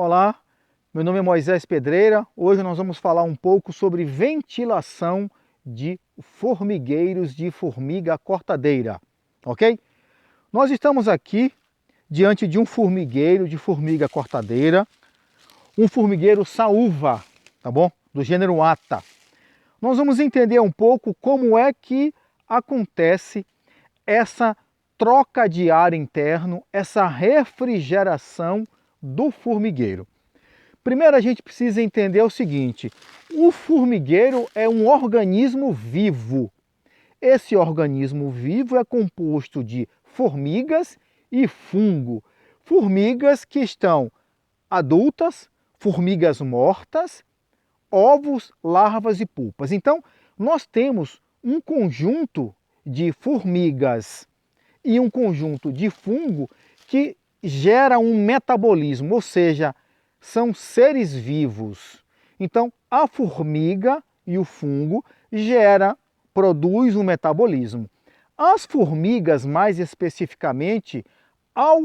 Olá, meu nome é Moisés Pedreira. Hoje nós vamos falar um pouco sobre ventilação de formigueiros de formiga cortadeira, ok? Nós estamos aqui diante de um formigueiro de formiga cortadeira, um formigueiro saúva, tá bom? Do gênero Atta. Nós vamos entender um pouco como é que acontece essa troca de ar interno, essa refrigeração do formigueiro. Primeiro a gente precisa entender o seguinte: o formigueiro é um organismo vivo. Esse organismo vivo é composto de formigas e fungo. Formigas que estão adultas, formigas mortas, ovos, larvas e pulpas. Então, nós temos um conjunto de formigas e um conjunto de fungo que gera um metabolismo, ou seja, são seres vivos. Então, a formiga e o fungo produz um metabolismo. As formigas, mais especificamente, ao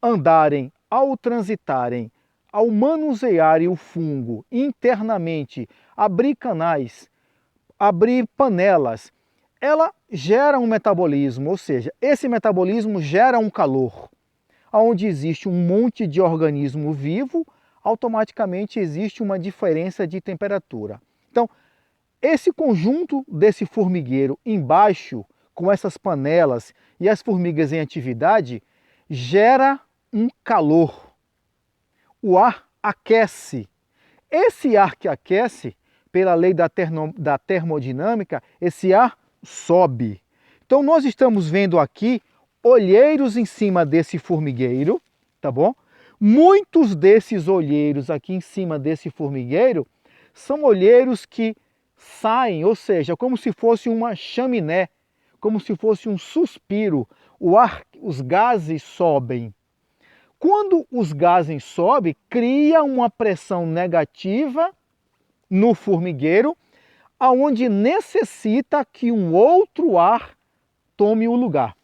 andarem, ao transitarem, ao manusearem o fungo internamente, abrir canais, abrir panelas, ela gera um metabolismo, ou seja, esse metabolismo gera um calor. Onde existe um monte de organismo vivo, automaticamente existe uma diferença de temperatura. Então, esse conjunto desse formigueiro embaixo, com essas panelas e as formigas em atividade, gera um calor. O ar aquece. Esse ar que aquece, pela lei da termodinâmica, esse ar sobe. Então nós estamos vendo aqui olheiros em cima desse formigueiro, tá bom? Muitos desses olheiros aqui em cima desse formigueiro são olheiros que saem, ou seja, como se fosse uma chaminé, como se fosse um suspiro. O ar, os gases sobem. Quando os gases sobem, cria uma pressão negativa no formigueiro, aonde necessita que um outro ar tome o lugar.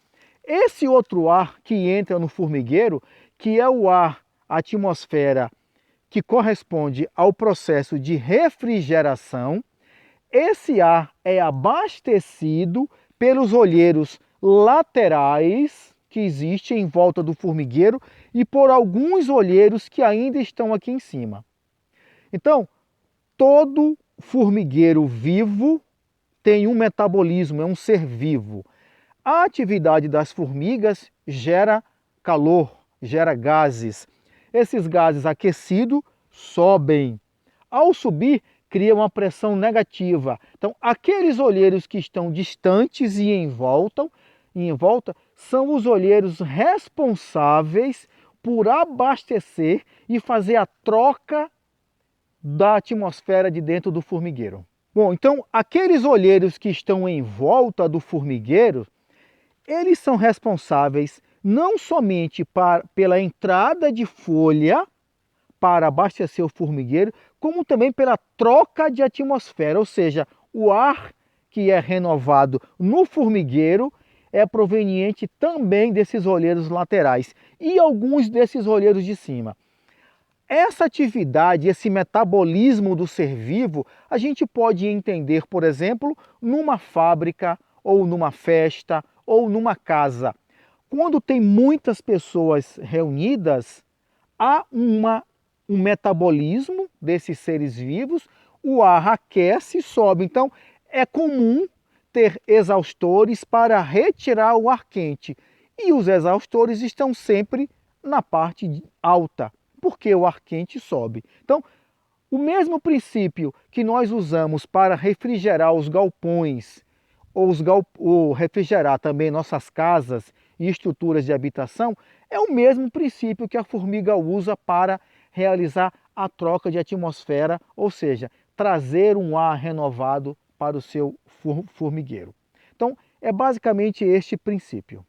Esse outro ar que entra no formigueiro, que é o ar, a atmosfera, que corresponde ao processo de refrigeração, esse ar é abastecido pelos olheiros laterais que existem em volta do formigueiro e por alguns olheiros que ainda estão aqui em cima. Então, todo formigueiro vivo tem um metabolismo, é um ser vivo. A atividade das formigas gera calor, gera gases. Esses gases aquecidos sobem. Ao subir, cria uma pressão negativa. Então, aqueles olheiros que estão distantes e em volta são os olheiros responsáveis por abastecer e fazer a troca da atmosfera de dentro do formigueiro. Bom, então aqueles olheiros que estão em volta do formigueiro, eles são responsáveis não somente pela entrada de folha para abastecer o formigueiro, como também pela troca de atmosfera, ou seja, o ar que é renovado no formigueiro é proveniente também desses olheiros laterais e alguns desses olheiros de cima. Essa atividade, esse metabolismo do ser vivo, a gente pode entender, por exemplo, numa fábrica, ou numa festa, ou numa casa. Quando tem muitas pessoas reunidas, há um metabolismo desses seres vivos, o ar aquece e sobe. Então, é comum ter exaustores para retirar o ar quente. E os exaustores estão sempre na parte alta, porque o ar quente sobe. Então, o mesmo princípio que nós usamos para refrigerar os galpões, ou refrigerar também nossas casas e estruturas de habitação, é o mesmo princípio que a formiga usa para realizar a troca de atmosfera, ou seja, trazer um ar renovado para o seu formigueiro. Então, é basicamente este princípio.